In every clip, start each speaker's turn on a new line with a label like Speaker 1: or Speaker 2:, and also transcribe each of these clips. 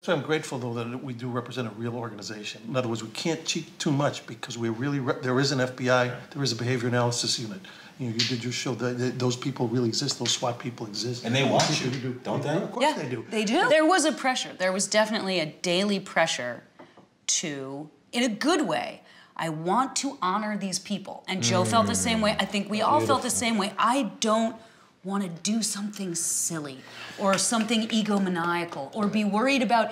Speaker 1: So I'm grateful, though, that we do represent a real organization. In other words, we can't cheat too much because we really, there is an FBI, there is a behavior analysis unit. You know, you did your show, those people really exist, those SWAT people exist.
Speaker 2: And they watch you, don't they?
Speaker 1: Of course they do.
Speaker 3: They do. There was a pressure. There was definitely a daily pressure to, in a good way, I want to honor these people. And Joe felt the same way. I think we all felt the same way. I don't want to do something silly or something egomaniacal or be worried about,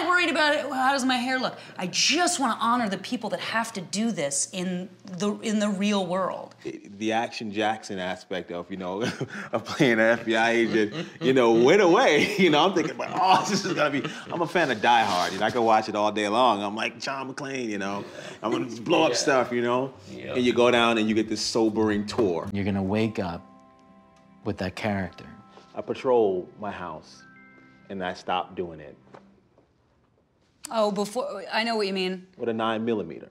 Speaker 3: worried about it, how does my hair look? I just want to honor the people that have to do this in the real world.
Speaker 2: The Action Jackson aspect of, you know, of playing an FBI agent, you know, went away. You know, I'm thinking, oh, this is gonna be, I'm a fan of Die Hard. You know, I can watch it all day long. I'm like John McClane, you know. I'm gonna blow up stuff, you know. And you go down and you get this sobering tour.
Speaker 4: You're gonna wake up with that character.
Speaker 2: I patrol my house, and I stopped doing it.
Speaker 3: Oh, before, I know what you mean.
Speaker 2: With a 9mm.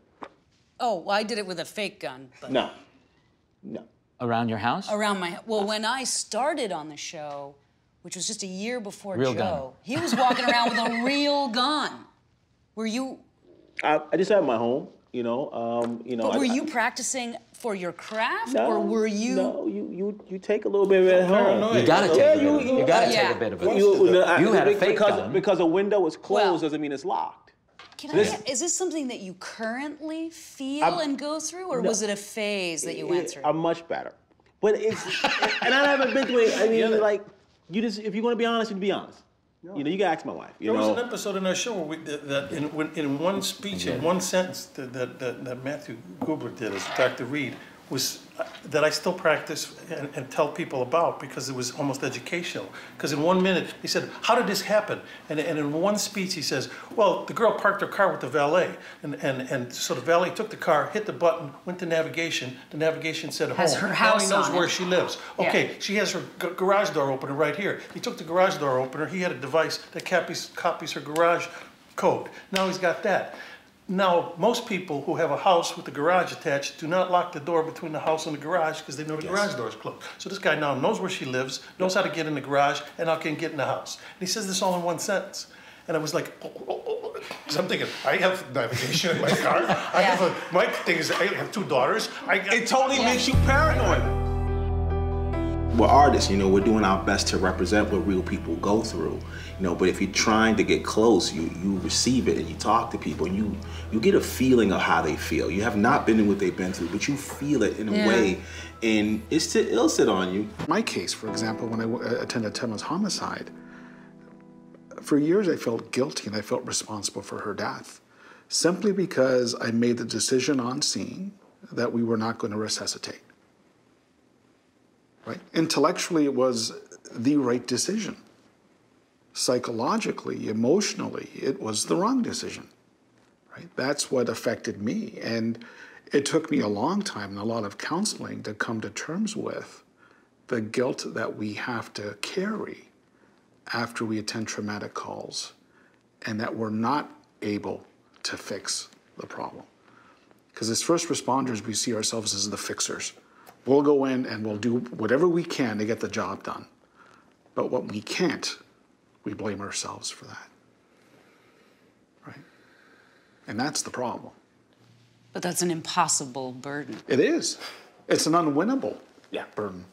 Speaker 3: Oh, well, I did it with a fake gun. But
Speaker 2: No.
Speaker 4: Around your house?
Speaker 3: Around my, well, when I started on the show, which was just a year before
Speaker 4: Real
Speaker 3: Joe, he was walking around with a real gun. Were you?
Speaker 2: I just had my home, you know.
Speaker 3: But were you practicing for your craft, or were you?
Speaker 2: No, you take a little bit of it at home.
Speaker 4: You gotta take a bit of it. You gotta take a bit of it. You had a fake gun.
Speaker 2: Because a window is closed doesn't mean it's locked.
Speaker 3: Is this something that you currently feel and go through, or was it a phase that you went through?
Speaker 2: I'm much better. But it's, and I haven't been through it. I mean, like, you just, if you're gonna be honest, you be honest. No. You know, you can ask my wife. There
Speaker 1: was an episode in our show where in one speech, in one sentence that Matthew Gubler did as Dr. Reed, was that I still practice and tell people about because it was almost educational. Because in 1 minute, he said, how did this happen? And in one speech, he says, well, the girl parked her car with the valet. And so the valet took the car, hit the button, went to navigation. The navigation said home.
Speaker 3: Has her house
Speaker 1: now he knows
Speaker 3: on
Speaker 1: where
Speaker 3: it.
Speaker 1: she lives. Okay, she has her garage door opener right here. He took the garage door opener. He had a device that copies her garage code. Now he's got that. Now, most people who have a house with the garage attached do not lock the door between the house and the garage because they know the garage door is closed. So this guy now knows where she lives, knows how to get in the garage, and now can get in the house. And he says this all in one sentence. And I was like, because I'm thinking, I have navigation in my car. My thing is, I have 2 daughters.
Speaker 2: It totally makes you paranoid. We're artists, you know, we're doing our best to represent what real people go through, you know, but if you're trying to get close, you receive it and you talk to people and you get a feeling of how they feel. You have not been in what they've been through, but you feel it in a way, and it'll sit on you.
Speaker 5: My case, for example, when I attended Thelma's homicide, for years I felt guilty and I felt responsible for her death, simply because I made the decision on scene that we were not going to resuscitate. Right? Intellectually, it was the right decision. Psychologically, emotionally, it was the wrong decision. Right? That's what affected me. And it took me a long time and a lot of counseling to come to terms with the guilt that we have to carry after we attend traumatic calls and that we're not able to fix the problem. Because as first responders, we see ourselves as the fixers. We'll go in and we'll do whatever we can to get the job done. But what we can't, we blame ourselves for that. Right? And that's the problem.
Speaker 3: But that's an impossible burden.
Speaker 5: It is. It's an unwinnable burden.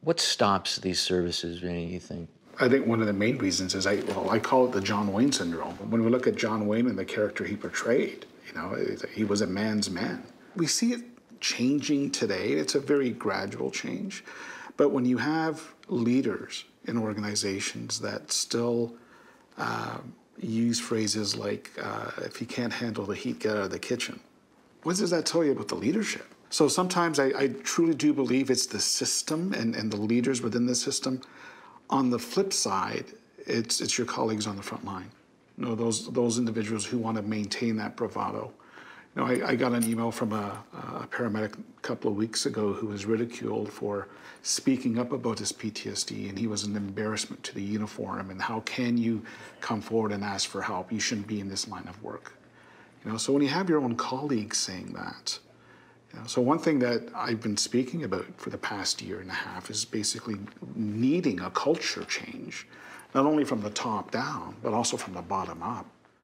Speaker 4: What stops these services, Vinny, you think?
Speaker 5: I think one of the main reasons is, I call it the John Wayne syndrome. When we look at John Wayne and the character he portrayed, you know, he was a man's man. We see it changing today. It's a very gradual change. But when you have leaders in organizations that still use phrases like, if you can't handle the heat, get out of the kitchen, what does that tell you about the leadership? So sometimes I truly do believe it's the system and the leaders within the system. On the flip side, it's your colleagues on the front line. You know, those individuals who want to maintain that bravado. You know, I got an email from a paramedic a couple of weeks ago who was ridiculed for speaking up about his PTSD, and he was an embarrassment to the uniform, and how can you come forward and ask for help? You shouldn't be in this line of work. You know, so when you have your own colleagues saying that, you know, so one thing that I've been speaking about for the past year and a half is basically needing a culture change not only from the top down, but also from the bottom up.